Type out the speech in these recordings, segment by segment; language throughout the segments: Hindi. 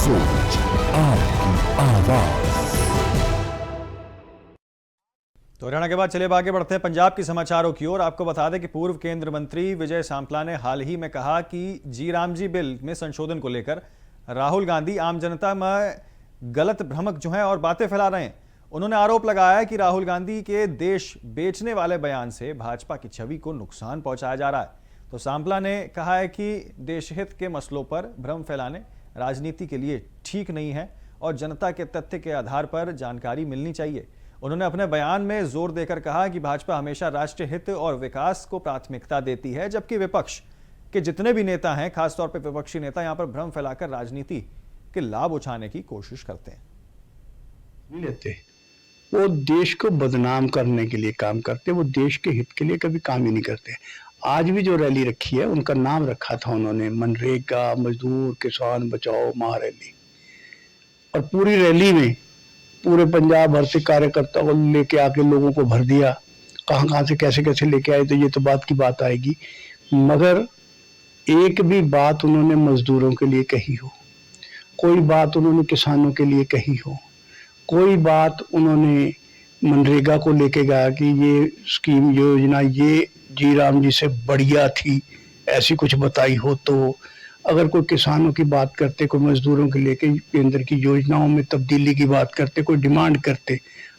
सोच, आपकी आवाज। तो हरियाणा के बाद चलिए आगे बढ़ते हैं पंजाब के समाचारों की ओर। आपको बता दें कि पूर्व केंद्र मंत्री विजय सांपला ने हाल ही में कहा कि जी राम जी बिल में संशोधन को लेकर राहुल गांधी आम जनता में गलत भ्रमक जो है और बातें फैला रहे हैं। उन्होंने आरोप लगाया कि राहुल गांधी के देश बेचने वाले बयान से भाजपा की छवि को नुकसान पहुंचाया जा रहा है। तो सांपला ने कहा है कि देशहित के मसलों पर भ्रम फैलाने राजनीति के लिए ठीक नहीं है और जनता के तथ्य के आधार पर जानकारी मिलनी चाहिए। उन्होंने अपने बयान में जोर देकर कहा कि भाजपा हमेशा राष्ट्रीय हित और विकास को प्राथमिकता देती है, जबकि विपक्ष के जितने भी नेता हैं, खासतौर पर विपक्षी नेता, यहां पर भ्रम फैलाकर राजनीति के लाभ उठाने की कोशिश करते हैं। नहीं लेते, वो देश को बदनाम करने के लिए काम करते, वो देश के हित के लिए कभी काम ही नहीं करते। आज भी जो रैली रखी है उनका नाम रखा था उन्होंने मनरेगा मजदूर किसान बचाओ महारैली, और पूरी रैली में पूरे पंजाब भर से कार्यकर्ता को लेके आके लोगों को भर दिया। कहाँ से कैसे कैसे लेके आए तो ये तो बात की बात आएगी, मगर एक भी बात उन्होंने मजदूरों के लिए कही हो, कोई बात उन्होंने किसानों के लिए कही हो, कोई बात उन्होंने मनरेगा को लेके गया कि ये स्कीम योजना ये जी राम जी से बढ़िया थी, ऐसी कुछ बताई हो। तो अगर कोई किसानों की बात करते, कोई मजदूरों के लेके केंद्र की योजनाओं में तब्दीली की बात करते, कोई डिमांड करते,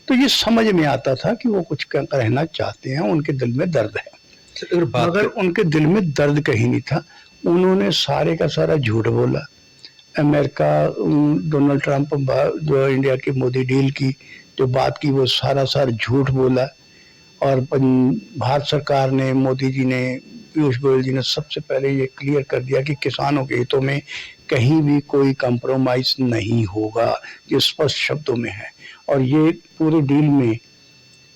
तो ये समझ में आता था कि वो कुछ कहना चाहते हैं, उनके दिल में दर्द है। मगर उनके दिल में दर्द कहीं नहीं था। उन्होंने सारे का सारा झूठ बोला। अमेरिका डोनाल्ड ट्रंप जो इंडिया की मोदी डील की जो बात की वो सारा झूठ बोला। और भारत सरकार ने, मोदी जी ने, पीयूष गोयल जी ने सबसे पहले ये क्लियर कर दिया कि किसानों के हितों में कहीं भी कोई कंप्रोमाइज नहीं होगा, ये स्पष्ट शब्दों में है। और ये पूरी डील में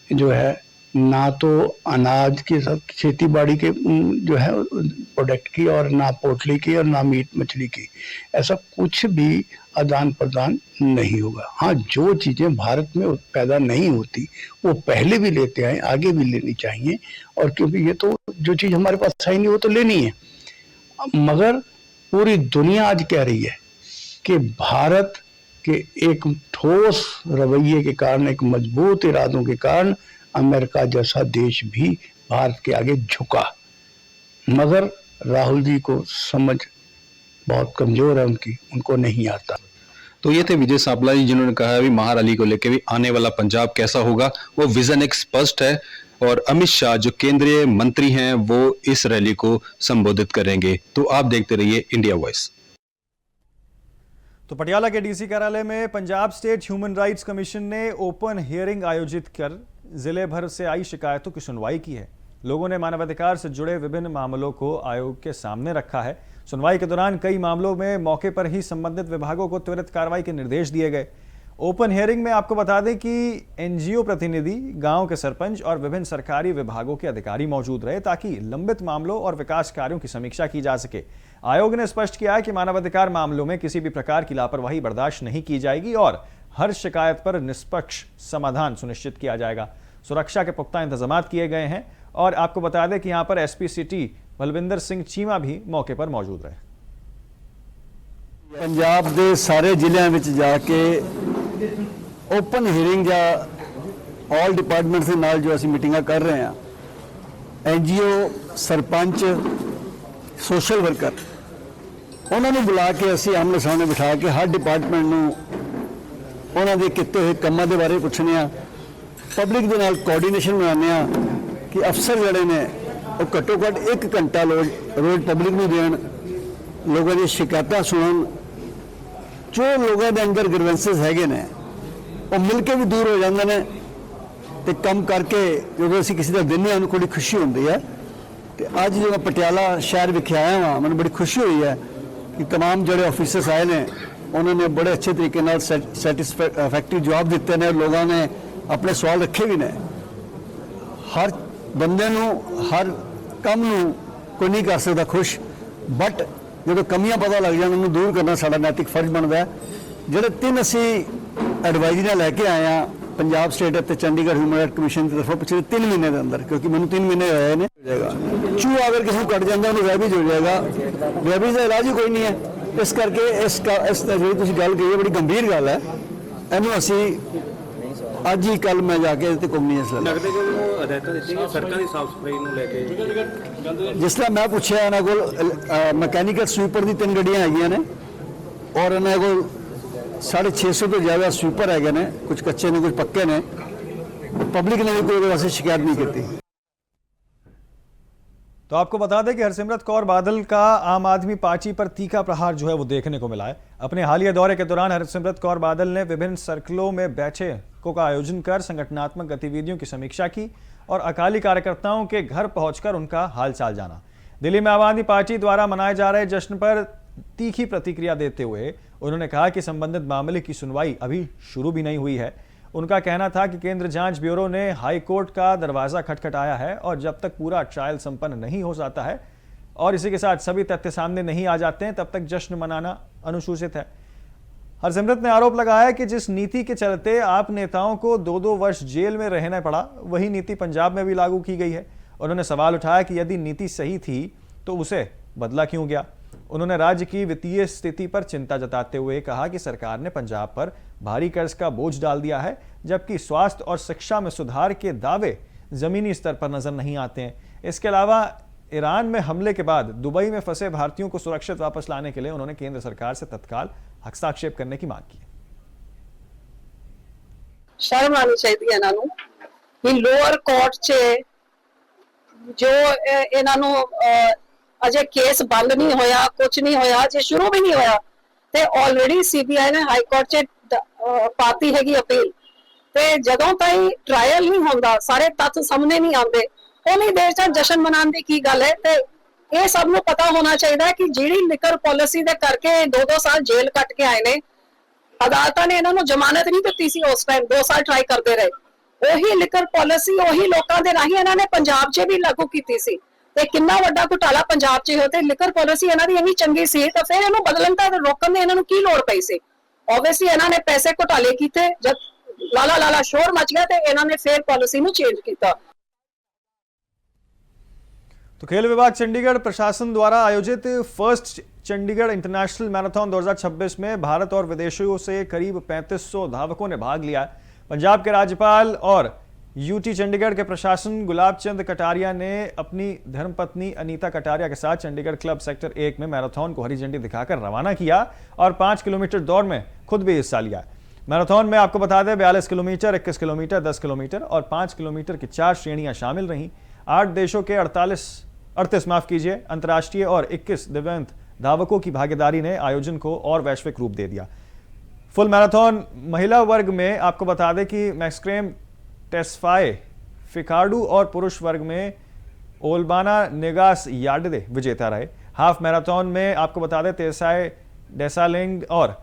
जो है ना तो अनाज की खेती बाड़ी के जो है प्रोडक्ट की, और ना पोल्ट्री की, और ना मीट मछली की, ऐसा कुछ भी आदान प्रदान नहीं होगा। हाँ, जो चीजें भारत में पैदा नहीं होती वो पहले भी लेते आए, आगे भी लेनी चाहिए। और क्योंकि ये तो जो चीज हमारे पास है नहीं वो तो लेनी है। मगर पूरी दुनिया आज कह रही है कि भारत के एक ठोस रवैये के कारण, एक मजबूत इरादों के कारण अमेरिका जैसा देश भी भारत के आगे झुका। मगर राहुल जी को समझ बहुत कमजोर है उनको नहीं आता। तो ये थे विजय सांपला जी, जिन्होंने कहा अभी महारैली को लेकर भी आने वाला पंजाब कैसा होगा वो विजन एक स्पष्ट है, और अमित शाह जो केंद्रीय मंत्री हैं वो इस रैली को संबोधित करेंगे। तो आप देखते रहिए इंडिया वॉइस। तो पटियाला के डीसी कार्यालय में Punjab state human rights commission ने ओपन हियरिंग आयोजित कर जिले भर से आई शिकायतों की सुनवाई की है। लोगों ने मानवाधिकार से जुड़े विभिन्न मामलों को आयोग के सामने रखा है। सुनवाई के दौरान कई मामलों में मौके पर ही संबंधित विभागों को त्वरित कार्रवाई के निर्देश दिए गए। ओपन हियरिंग में आपको बता दें कि एनजीओ प्रतिनिधि, गांव के सरपंच और विभिन्न सरकारी विभागों के अधिकारी मौजूद रहे, ताकि लंबित मामलों और विकास कार्यों की समीक्षा की जा सके। आयोग ने स्पष्ट किया है कि मानवाधिकार मामलों में किसी भी प्रकार की लापरवाही बर्दाश्त नहीं की जाएगी और हर शिकायत पर निष्पक्ष समाधान सुनिश्चित किया जाएगा। सुरक्षा के पुख्ता इंतजाम किए गए हैं। और आपको बता दें कि यहां पर एसपी सिटी बलविंदर सिंह चीमा भी मौके पर मौजूद रहे। पंजाब के सारे जिलों में जाके ओपन हियरिंग या ऑल डिपार्टमेंट्स के नाल जो असी मीटिंगां कर रहे हैं, एनजीओ, सरपंच, सोशल वर्कर, उन्होंने बुला के असी आमने सामने बिठा के हर डिपार्टमेंट नूं उन्हां दे कीते हुए कामां दे बारे पुछने आ, पब्लिक दे नाल कोआर्डीनेशन बनाने आ कि अफसर जड़े ने वो घट्टो घट्ट 1 घंटा रोज पब्लिक नूं देण, लोगों की शिकायतां सुनन, जो लोगों के अंदर ग्रीवेंसेस हैगे ने वो मिल के भी दूर हो जाते हैं। तो कम करके जो असीं किसी का दिने उन्होंने बड़ी खुशी होती है। तो अज जो मैं पटियाला शहर विखे आया वहाँ, मैंने बड़ी खुशी हुई है कि तमाम जोड़े ऑफिसर्स आए हैं, उन्होंने बड़े अच्छे तरीके नाल सैटिस्फैक्टरी जवाब दिते हैं। लोगों ने अपने सवाल रखे भी ने। हर बंदे नूं हर काम नूं कोई नहीं कर सकता खुश, बट जो कमियां पता लग जाए उन्होंने दूर करना साडा नैतिक फर्ज बनता है। जोड़े 3 असी एडवाइजरियां लैके आए हैं पंजाब स्टेट और चंडीगढ़ ह्यूमन राइट कमीशन की तरफों पिछले 3 महीने के अंदर, क्योंकि मैंने 3 महीने होए ने, चूहा अगर किसी को कट जाता है उन्हें रैबीज हो जाएगा। रैबीज का इलाज ही कोई नहीं है। ਇਸ ਕਰਕੇ ਇਸ ਜਿਹੜੀ ਤੁਸੀਂ ਗੱਲ ਕਹੀ ਹੈ ਬੜੀ ਗੰਭੀਰ ਗੱਲ ਹੈ। ਇਹਨੂੰ ਅਸੀਂ ਅੱਜ ਹੀ ਕੱਲ ਮੈਂ ਜਾ ਕੇ ਇਹਦੇ ਤੇ ਕਮਿਊਨੀਸ ਲਾ ਲੱਗਦੇ ਕਿ ਉਹ ਹਦਾਇਤਾਂ ਦਿੱਤੀਆਂ ਸੜਕਾਂ ਦੀ ਸਾਫ਼ ਸਫਾਈ ਨੂੰ ਲੈ ਕੇ। ਜਿਸ ਤਰ੍ਹਾਂ ਮੈਂ ਪੁੱਛਿਆ ਇਹਨਾਂ ਕੋਲ ਮਕੈਨੀਕਲ ਸਵੀਪਰ ਦੀ 3 ਗੱਡੀਆਂ ਹੈਗੀਆਂ ਨੇ ਔਰ ਇਹਨਾਂ ਕੋਲ 650 ਤੋਂ ਜ਼ਿਆਦਾ ਸਵੀਪਰ ਹੈਗੇ ਨੇ, ਕੁਝ ਕੱਚੇ ਨੇ ਕੁਝ ਪੱਕੇ ਨੇ। पब्लिक ने भी कोई वैसे शिकायत नहीं करती। तो आपको बता दें कि हरसिमरत कौर बादल का आम आदमी पार्टी पर तीखा प्रहार जो है वो देखने को मिला है। अपने हालिया दौरे के दौरान हरसिमरत कौर बादल ने विभिन्न सर्कलों में बैठकों का आयोजन कर संगठनात्मक गतिविधियों की समीक्षा की और अकाली कार्यकर्ताओं के घर पहुंचकर उनका हालचाल जाना। दिल्ली में आम आदमी पार्टी द्वारा मनाए जा रहे जश्न पर तीखी प्रतिक्रिया देते हुए उन्होंने कहा कि संबंधित मामले की सुनवाई अभी शुरू भी नहीं हुई है। उनका कहना था कि केंद्र जांच ब्यूरो ने हाई कोर्ट का दरवाजा खटखटाया है और जब तक पूरा ट्रायल संपन्न नहीं हो जाता है और इसी के साथ सभी तथ्य सामने नहीं आ जाते हैं तब तक जश्न मनाना अनुशूचित है। हरसिमरत ने आरोप लगाया कि जिस नीति के चलते आप नेताओं को 2-2 वर्ष जेल में रहना पड़ा वही नीति पंजाब में भी लागू की गई है। उन्होंने सवाल उठाया कि यदि नीति सही थी तो उसे बदला क्यों गया। उन्होंने राज्य की वित्तीय स्थिति पर चिंता जताते हुए कहा कि सरकार ने पंजाब पर भारी कर्ज का बोझ डाल दिया है जबकि स्वास्थ्य और शिक्षा में सुधार के दावे जमीनी स्तर पर नजर नहीं आते हैं। इसके अलावा ईरान में हमले के बाद दुबई में फंसे भारतीयों को सुरक्षित वापस लाने के लिए उन्होंने केंद्र सरकार से तत्काल हस्तक्षेप करने की मांग की। शर्म आनी चाहिए ਇਹਨਾਂ ਨੂੰ ਕਿ ਲੋਅਰ ਕੋਰਟ 'ਚ ਜੋ ਇਹਨਾਂ ਨੂੰ ਅਜੇ ਕੇਸ ਬੰਦ ਨਹੀਂ ਹੋਇਆ, ਕੁਝ ਨਹੀਂ ਹੋਇਆ, ਜੇ ਸ਼ੁਰੂ ਵੀ ਨਹੀਂ ਹੋਇਆ ਤੇ ਆਲਰੇਡੀ ਸੀਬੀਆਈ ਨੇ ਹਾਈ ਕੋਰਟ 'ਚ ਪਾਤੀ ਹੈਗੀ ਅਪੀਲ ਤੇ ਜਦੋਂ ਤਾਈਂ ਟ੍ਰਾਇਲ ਨਹੀਂ ਹੁੰਦਾ, ਸਾਰੇ ਤੱਥ ਸਾਹਮਣੇ ਨਹੀਂ ਆਉਂਦੇ, ਉਨੀ ਦੇਰ 'ਚ ਜਸ਼ਨ ਮਨਾਉਣ ਦੀ ਕੀ ਗੱਲ ਹੈ। ਤੇ ਇਹ ਸਭ ਨੂੰ ਪਤਾ ਹੋਣਾ ਚਾਹੀਦਾ ਕਿ ਜਿਹੜੀ ਲਿਕਰ ਪਾਲਿਸੀ ਦੇ ਕਰਕੇ 2-2 ਸਾਲ ਜੇਲ੍ਹ ਕੱਟ ਕੇ ਆਏ ਨੇ, ਅਦਾਲਤਾਂ ਨੇ ਇਹਨਾਂ ਨੂੰ ਜ਼ਮਾਨਤ ਨਹੀਂ ਦਿੱਤੀ ਸੀ ਉਸ ਟਾਈਮ, 2 ਸਾਲ ਟਰਾਈ ਕਰਦੇ ਰਹੇ। ਉਹੀ ਲਿਕਰ ਪਾਲਿਸੀ ਉਹੀ ਲੋਕਾਂ ਦੇ ਰਾਹੀਂ ਇਹਨਾਂ ਨੇ ਪੰਜਾਬ 'ਚ ਵੀ ਲਾਗੂ ਕੀਤੀ ਸੀ ਤੇ ਕਿੰਨਾ ਵੱਡਾ ਘੁਟਾਲਾ ਪੰਜਾਬ 'ਚ ਹੋਇਆ ਤੇ ਲਿਕਰ ਪਾਲਿਸੀ ਇਹਨਾਂ ਦੀ ਇੰਨੀ ਚੰਗੀ ਸੀ ਤਾਂ ਫਿਰ ਇਹਨੂੰ ਬਦਲਣ ਦਾ ਰੋਕਣ ਦੀ ਇਹਨਾਂ ਨੂੰ ਕੀ ਲੋੜ ਪਈ ਸੀ। ਆਬਵੀਅਸਲੀ ਇਹਨਾਂ ਨੇ ਪੈਸੇ ਘੁਟਾਲੇ ਕੀਤੇ, ਜਦ ਲਾਲਾ ਸ਼ੋਰ ਮਚ ਗਿਆ ਤੇ ਇਹਨਾਂ ਨੇ ਫਿਰ ਪਾਲਿਸੀ ਨੂੰ ਚੇਂਜ ਕੀਤਾ। तो खेल विभाग चंडीगढ़ प्रशासन द्वारा आयोजित फर्स्ट चंडीगढ़ इंटरनेशनल मैराथन 2026 में भारत और विदेशों से करीब 3500 धावकों ने भाग लिया। पंजाब के राज्यपाल और यूटी चंडीगढ़ के प्रशासन गुलाब चंद कटारिया ने अपनी धर्मपत्नी अनीता कटारिया के साथ चंडीगढ़ क्लब सेक्टर 1 में मैराथन को हरी झंडी दिखाकर रवाना किया और 5 किलोमीटर दौड़ में खुद भी हिस्सा लिया। मैराथन में आपको बता दें 42 किलोमीटर, 21 किलोमीटर, 10 किलोमीटर और 5 किलोमीटर की 4 श्रेणियां शामिल रहीं। 8 देशों के 38 अंतर्राष्ट्रीय और 21 दिव्यांग धावकों की भागीदारी ने आयोजन को और वैश्विक रूप दे दिया। फुल मैराथन महिला वर्ग में आपको बता दें कि मैक्सक्रेम टेस्फाए फिकार्डू और पुरुष वर्ग में ओलबाना नेगास यार्डे विजेता रहे। हाफ मैराथन में आपको बता दें तेसाए डेसालिंग और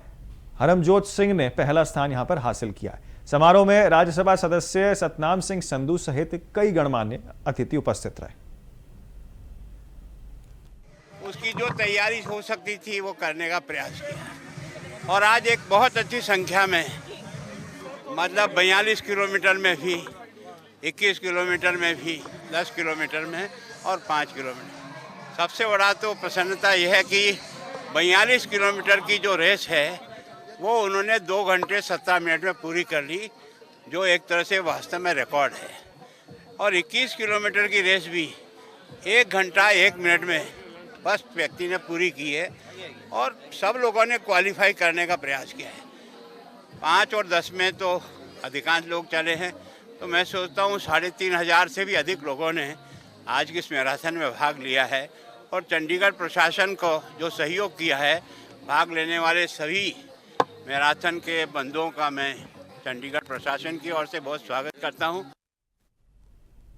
हरमजोत सिंह ने पहला स्थान यहां पर हासिल किया। समारोह में राज्यसभा सदस्य सतनाम सिंह संधू सहित कई गणमान्य अतिथि उपस्थित रहे। उसकी जो तैयारी हो सकती थी वो करने का प्रयास किया और आज एक बहुत अच्छी संख्या में मतलब 42 किलोमीटर में भी, 21 किलोमीटर में भी, 10 किलोमीटर में और 5 किलोमीटर। सबसे बड़ा तो प्रसन्नता यह है कि 42 किलोमीटर की जो रेस है वो उन्होंने 2 घंटे 17 मिनट में पूरी कर ली, जो एक तरह से वास्तव में रिकॉर्ड है। और 21 किलोमीटर की रेस भी 1 घंटा 1 मिनट में बस व्यक्ति ने पूरी की है और सब लोगों ने क्वालिफाई करने का प्रयास किया है। 5 और 10 में तो अधिकांश लोग चले हैं, तो मैं सोचता हूँ 3500 से भी अधिक लोगों ने आज की इस मैराथन में भाग लिया है। और चंडीगढ़ प्रशासन को जो सहयोग किया है, भाग लेने वाले सभी मैराथन के बंधुओं का मैं चंडीगढ़ प्रशासन की ओर से बहुत स्वागत करता हूँ।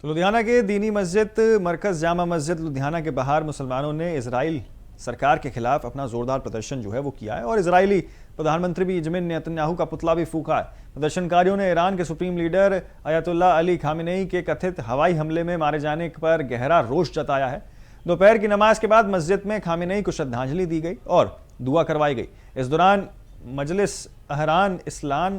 तो लुधियाना के दीनी मस्जिद मरकज जामा मस्जिद लुधियाना के बाहर मुसलमानों ने इजराइल सरकार के खिलाफ अपना जोरदार प्रदर्शन जो है वो किया है और इजरायली प्रधानमंत्री बेंजामिन नेतन्याहू का पुतला भी फूंका है। प्रदर्शनकारियों ने ईरान के supreme leader Ayatollah Ali Khamenei के कथित हवाई हमले में मारे जाने पर गहरा रोष जताया है। दोपहर की नमाज के बाद मस्जिद में खामेनेई को श्रद्धांजलि दी गई और दुआ करवाई गई। इस दौरान मजलिस अहरान इस्लाम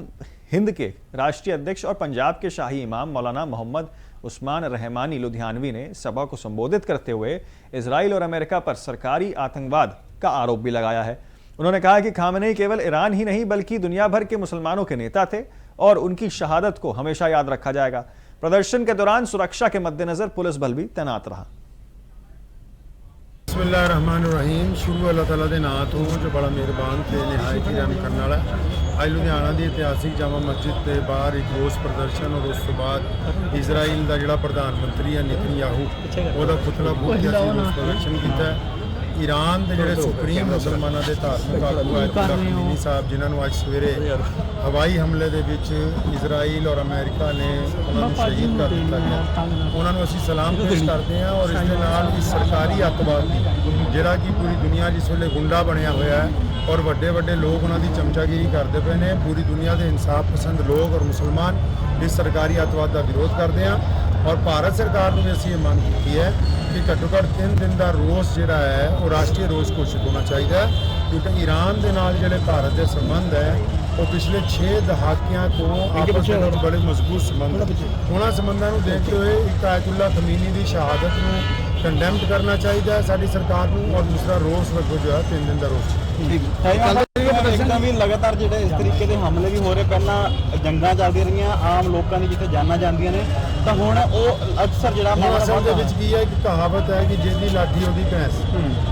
हिंद के राष्ट्रीय अध्यक्ष और पंजाब के शाही इमाम मौलाना मोहम्मद उस्मान रहमानी लुधियानवी ने सभा को संबोधित करते हुए इजराइल और अमेरिका पर सरकारी आतंकवाद का आरोप भी लगाया है। उन्होंने कहा कि खामेनेई केवल ईरान ही नहीं बल्कि दुनिया भर के मुसलमानों के नेता थे और उनकी शहादत को हमेशा याद रखा जाएगा। प्रदर्शन के दौरान सुरक्षा के मद्देनजर पुलिस बल भी तैनात रहा। बिस्मिल्लाहिर्रहमानिर्रहीम। शुरू अल्लाह ताला दे नाम तो जो बड़ा मेहरबान ते निहायत ही रहम करने वाला। आज लुधियाना की इतिहासिक जामा मस्जिद के बाहर एक रोज़ प्रदर्शन और उस तो बाद इजराइल का जोड़ा प्रधानमंत्री है नेतन्याहू ਉਹਦਾ पुतला फूक के रोज़ प्रदर्शन किया। ईरान के जोड़े सुप्रीम मुसलमानों के धार्मिक आगू आयतुल्ला खमीनी साहब जिन्होंने अज सवेरे हवाई हमले के इजराइल और अमेरिका ने उन्होंने शहीद कर दिया गया, उन्होंने असीं सलाम पेश करते हैं। और इस सरकारी अतवाद की जोड़ा कि पूरी दुनिया जिस वे गुंडा बनया हुआ है और वड्डे वड्डे लोग उन्होंने चमचागिरी करते पे ने, पूरी दुनिया के इंसाफ पसंद लोग और मुसलमान इस सरकारी अतवाद का विरोध करते हैं। और भारत सरकार ने भी असीं ये मांग की है कि घट्टो घट्ट 3 दिन का रोज़ जोड़ा है वो राष्ट्रीय रोज़ घोषित होना चाहिए, क्योंकि ईरान के नाल जिहड़े भारत के संबंध है वो पिछले 6 दहाकियां तो आपस में बड़े मजबूत संबंध हैं। उन्होंने संबंधों को देखते हुए एक आयतुल्ला खमीनी की शहादत को कंडेम्ड करना चाहिए साडी सरकार को, और दूसरा रोज़ रखो जो है 3 दिन का रोज़। एकदम ही लगातार जो इस तरीके के हमले भी हो रहे, पहला जंगा चलती रही आम लोगों की जिथे जाना जांदियां ने, तो हुण वो अक्सर जो असल की है कि कहावत है कि जिहदी लाठी उहदी भैंस।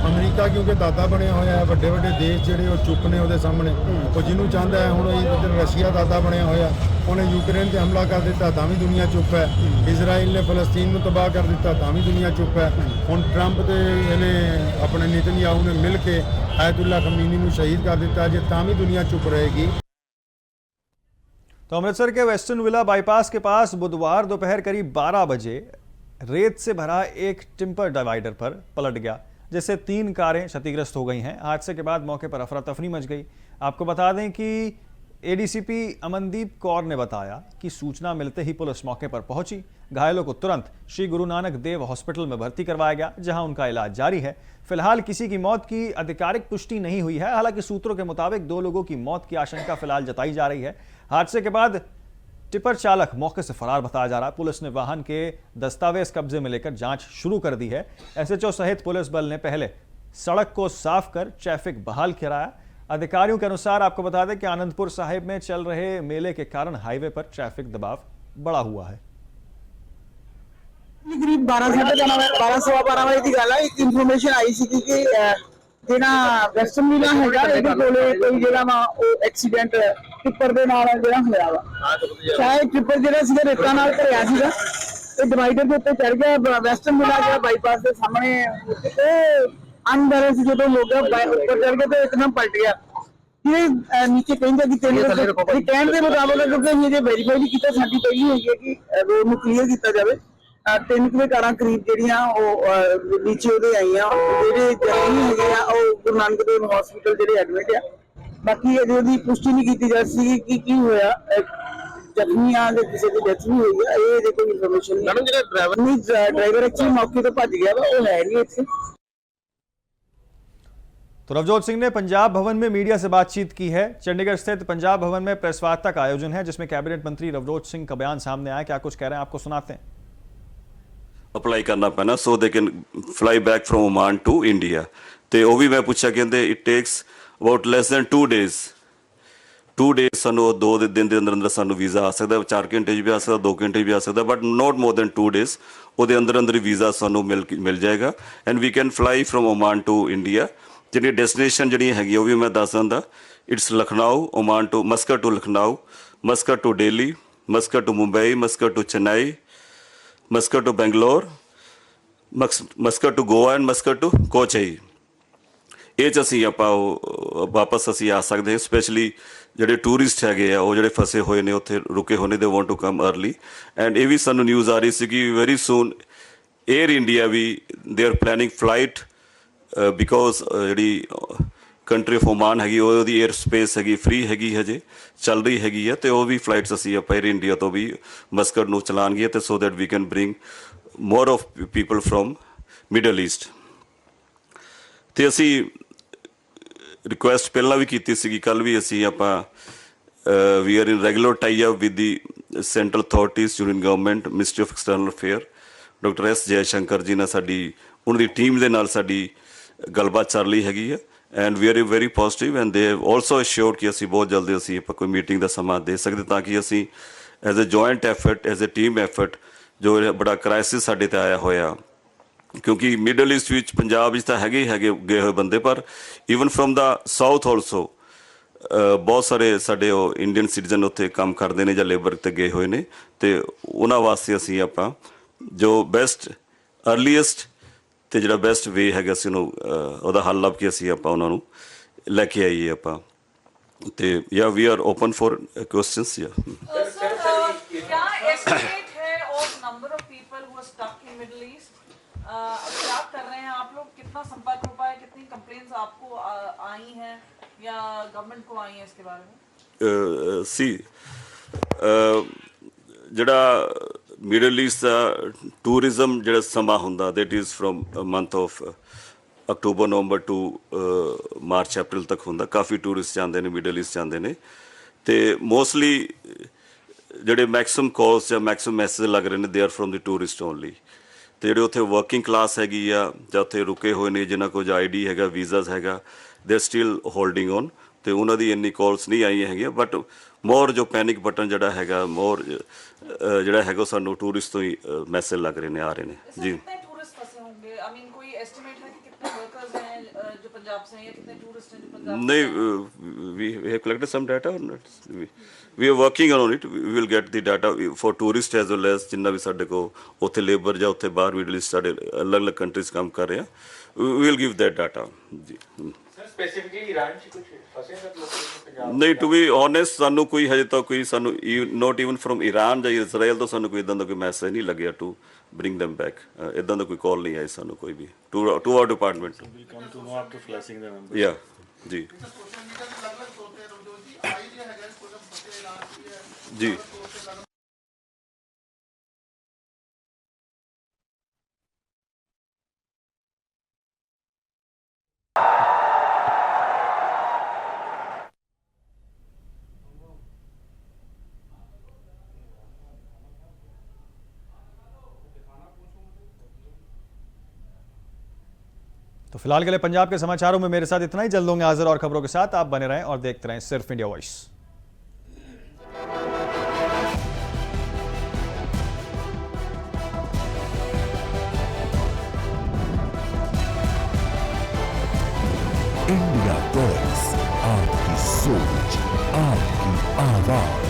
अमरीका क्योंकि दादा बनया होया है, वड्डे वड्डे देश जिहड़े वो चुप ने उहदे सामने, वो जिन्होंने चाहता है हुण इधर रशिया दादा बनया होया, उन्हें यूक्रेन से हमला कर दिता तां भी दुनिया चुप है, इजराइल ने फलस्तीन को तबाह कर दिता तां भी दुनिया चुप है। हुण ट्रंप ते इन्हें अपने नेतन्याहू ने मिल के आयतुल्ला खमीनी को शहीद कर दिता, जे तां भी दुनिया चुप रहेगी। तो अमृतसर के वेस्टर्न विला बाईपास के पास बुधवार दोपहर करीब 12 बजे रेत से भरा एक टिम्पर डिवाइडर पर पलट गया, जिससे 3 कारें क्षतिग्रस्त हो गई हैं। हादसे के बाद मौके पर अफरा तफरी मच गई। आपको बता दें कि एडीसीपी अमनदीप कौर ने बताया कि सूचना मिलते ही पुलिस मौके पर पहुंची। घायलों को तुरंत श्री गुरु नानक देव हॉस्पिटल में भर्ती करवाया गया, जहां उनका इलाज जारी है। फिलहाल किसी की मौत की आधिकारिक पुष्टि नहीं हुई है। हालांकि सूत्रों के मुताबिक 2 लोगों की मौत की आशंका फिलहाल जताई जा रही है। हादसे के बाद टिपर चालक मौके से फरार बताया जा रहा है। पुलिस ने वाहन के दस्तावेज कब्जे में लेकर जांच शुरू कर दी है। एसएचओ सहित पुलिस बल ने पहले सड़क को साफ कर ट्रैफिक बहाल कराया। अधिकारियों के अनुसार आपको बता दें कि आनंदपुर साहिब में चल रहे मेले के कारण हाईवे पर ट्रैफिक दबाव बढ़ा हुआ है। करीब 12:12 ਵਜੇ ਦੀ ਗੱਲ ਹੈ। ਇੱਕ ਇਨਫੋਰਮੇਸ਼ਨ ਆਈ ਸੀ ਕਿ ਜਿਹੜਾ ਵੈਸਟਰਨ ਵਿਲਾ ਹੈਗਾ ਇਹਦੇ ਕੋਲੇ ਕੋਈ ਜਿਹੜਾ ਵਾ ਉਹ ਐਕਸੀਡੈਂਟ ਟਿੱਪਰ ਦੇ ਨਾਲ ਜਿਹੜਾ ਹੋਇਆ ਵਾ। ਸ਼ਾਇਦ ਟਿੱਪਰ ਜਿਹੜਾ ਸੀਗਾ ਰੇਤਾਂ ਨਾਲ ਭਰਿਆ ਸੀਗਾ, ਇਹ ਡਿਵਾਈਡਰ ਦੇ ਉੱਤੇ ਚੜ ਗਿਆ। ਵੈਸਟਰਨ ਵਿਲਾ ਜਿਹੜਾ ਬਾਈਪਾਸ ਦੇ ਸਾਹਮਣੇ अनबैलेंस जो हो गया, ऊपर चढ़ गया तो एकदम पलट गया। ये नीचे कहेंगे कि कहने के मुताबिक क्योंकि ये वेरीफाई नहीं किया, साडी पहली हुई है कि रोड को क्लीयर किया जाए। 3 कारां करीब ਜਿਹੜੀਆਂ ਉਹ ਨੀਚੇ ਉਹਦੇ ਆਈਆਂ, ਜਿਹੜੇ ਜ਼ਖਮੀ ਹੈਗੇ ਆ ਉਹ ਗੁਰੂ ਨਾਨਕ ਦੇਵ ਹਸਪੀਟਲ ਜਿਹੜੇ ਐਡਮਿਟ ਆ। ਬਾਕੀ ਇਹਦੀ ਪੁਸ਼ਟੀ ਨਹੀਂ ਕੀਤੀ ਜਾ ਸਕਦੀ ਕਿ ਕੀ ਹੋਇਆ, ਜ਼ਖਮੀਆਂ ਦੇ ਕਿਸੇ ਦੀ ਡੈਥ ਨਹੀਂ ਹੋਈ ਹੈ, ਇਹ ਜੇ ਕੋਈ ਇਨਫੋਰਮੇਸ਼ਨ ਨਹੀਂ। ਜਿਹੜਾ ਡਰਾਈਵਰ ਐਕਚੁਅਲੀ ਮੌਕੇ ਤੋਂ ਭੱਜ ਗਿਆ ਵਾ, ਉਹ ਹੈ नहीं ਇੱਥੇ। तो नवजोत सिंह ने पंजाब भवन में मीडिया से बातचीत की है। चंडीगढ़ स्थित पंजाब भवन में प्रेस वार्ता का आयोजन है, जिसमें कैबिनेट मंत्री नवजोत सिंह का बयान सामने आया। क्या कुछ कह रहे हैं आपको सुनाते हैं। अप्लाई करना पैना so they can fly back from Oman to India. तो वह भी मैं पूछा कहते it takes about less than 2 days. 2 days सानू 2 दिन के अंदर अंदर सानू वीज़ा आ सकता, 4 घंटे भी आ सकता, 2 घंटे भी आ सकता, but not more than 2 days. वो अंदर अंदर वीज़ा सानू मिल जाएगा and we can fly from Oman to India. जी डेस्टिनेशन जी हैगी वो भी मैं दस दिंदा। It's Lucknow, Oman to Muscat to Lucknow, Muscat to Delhi, Muscat to Mumbai, Muscat to Chennai, Muscat to Bangalore, Muscat to Goa and Muscat to Kochi. ये असी आप वापस असी आ सकते हैं। स्पैशली जोड़े टूरिस्ट है वो जो फसे हुए ने उत्थे रुके हुए they want to come early. And ये भी सानू न्यूज़ आ रही सी कि वेरी सून एयर इंडिया भी they are planning flight because the country of Oman हैगी वो एयर स्पेस हैगी फ्री हैगी हजे चल रही हैगी है। तो वह भी फ्लाइट्स असी आप एयर इंडिया तो भी मस्कट नूं चलाणगे तो so that we can bring more of people from Middle East. तो असी रिक्वेस्ट पहला भी की सी, कल भी असी आप we are in regular tie up with the central authorities, union government, Ministry of External Affair, doctor S Jaishankar ji ने साडी उन्हां दी टीम दे नाल साडी गलबात चल रही हैगी है। And we are very positive and they have also assured ਕਿ ਅਸੀਂ ਬਹੁਤ ਜਲਦੀ ਅਸੀਂ ਆਪਾਂ ਕੋਈ ਮੀਟਿੰਗ ਦਾ ਸਮਾਂ ਦੇ ਸਕਦੇ ਤਾਂ ਕਿ ਅਸੀਂ as a joint effort as a team effort ਜੋ ਇਹ ਬੜਾ ਕ੍ਰਾਈਸਿਸ ਸਾਡੇ ਤੇ ਆਇਆ ਹੋਇਆ, ਕਿਉਂਕਿ ਮਿਡਲ ਈਸਟ ਵਿੱਚ ਪੰਜਾਬ ਵਿੱਚ ਤਾਂ ਹੈਗੇ ਗਏ ਹੋਏ ਬੰਦੇ, ਪਰ even from the south also ਬਹੁਤ ਸਾਰੇ ਸਾਡੇ ਉਹ ਇੰਡੀਅਨ ਸਿਟੀਜ਼ਨ ਉੱਥੇ ਕੰਮ ਕਰਦੇ ਨੇ ਜਾਂ ਲੇਬਰ 'ਤੇ ਗਏ ਹੋਏ ਨੇ, ਅਤੇ ਉਹਨਾਂ ਵਾਸਤੇ ਅਸੀਂ ਆਪਾਂ ਜੋ ਬੈਸਟ ਅਰਲੀਐਸਟ ਅਤੇ ਜਿਹੜਾ ਬੈਸਟ ਵੇ ਹੈਗਾ ਅਸੀਂ ਉਹਨੂੰ ਉਹਦਾ ਹੱਲ ਲੱਭ ਕੇ ਅਸੀਂ ਆਪਾਂ ਉਹਨਾਂ ਨੂੰ ਲੈ ਕੇ ਆਈਏ ਆਪਾਂ, ਅਤੇ ਜਾਂ we are open for questions या क्या एस्टिमेट है of number of people who are stuck in Middle East? क्या कर रहे हैं आप लोग? कितना संपर्क हो पाया? कितनी कंप्लेंट्स आपको आई हैं या गवर्नमेंट को आई हैं इसके बारे में? ਸੀ ਜਿਹੜਾ ਮਿਡਲ ਈਸਟ ਦਾ ਟੂਰਿਜ਼ਮ ਜਿਹੜਾ ਸਮਾਂ ਹੁੰਦਾ that is from month of October November to March April ਤੱਕ ਹੁੰਦਾ। ਕਾਫੀ ਟੂਰਿਸਟ ਜਾਂਦੇ ਨੇ, ਮਿਡਲ ਈਸਟ ਜਾਂਦੇ ਨੇ, ਅਤੇ ਮੋਸਟਲੀ ਜਿਹੜੇ ਮੈਕਸਿਮਮ ਕਾਲਸ ਜਾਂ ਮੈਕਸਿਮਮ ਮੈਸੇਜ ਲੱਗ ਰਹੇ ਨੇ they are from the tourist only, ਅਤੇ ਜਿਹੜੇ ਉੱਥੇ ਵਰਕਿੰਗ ਕਲਾਸ ਹੈਗੀ ਆ ਜਾਂ ਉੱਥੇ ਰੁਕੇ ਹੋਏ ਨੇ ਜਿਨ੍ਹਾਂ ਕੋਲ ਆਈਡੀ ਹੈਗਾ, ਵੀਜ਼ਾਸ ਹੈਗਾ, they are still holding on, ਅਤੇ ਉਹਨਾਂ ਦੀ ਇੰਨੀ ਕਾਲਸ ਨਹੀਂ ਆਈਆਂ ਹੈਗੀਆਂ, ਬਟ ਮੋਰ ਜੋ ਪੈਨਿਕ ਬਟਨ ਜਿਹੜਾ ਹੈਗਾ ਮੋਰ ਜਿਹੜਾ ਹੈਗਾ ਸਾਨੂੰ ਟੂਰਿਸਟ ਤੋਂ ਹੀ ਮੈਸੇਜ ਲੱਗ ਰਹੇ ਨੇ, ਆ ਰਹੇ ਨੇ ਜੀ। नहीं, we have collected some data on it. We are working on it. We will get the data for tourists as well as जिन्ना भी साढ़े को उथे लेबर या उथे बाहर मिडल ईस्ट साढ़े अलग-अलग कंट्रीज काम कर रहे हैं. We will give that data. जी. Specifically ईरान से कुछ फंसे हैं लोग? नहीं, to be honest, सानू कोई हजे तक कोई सानू not even from Iran या इजराइल तो सानू कोई इदां दा कोई मैसेज नहीं लग्या to bring them back. इदां दा कोई कॉल नहीं आई सानू कोई भी to our department. We come to know after flashing the numbers. Yeah. जी जी तो फिलहाल के लिए पंजाब के समाचारों में मेरे साथ इतना ही। जल्द होंगे हाजिर और खबरों के साथ। आप बने रहें और देखते रहें सिर्फ इंडिया वॉइस। इंडिया वॉइस, आपकी सोच, आपकी आवाज।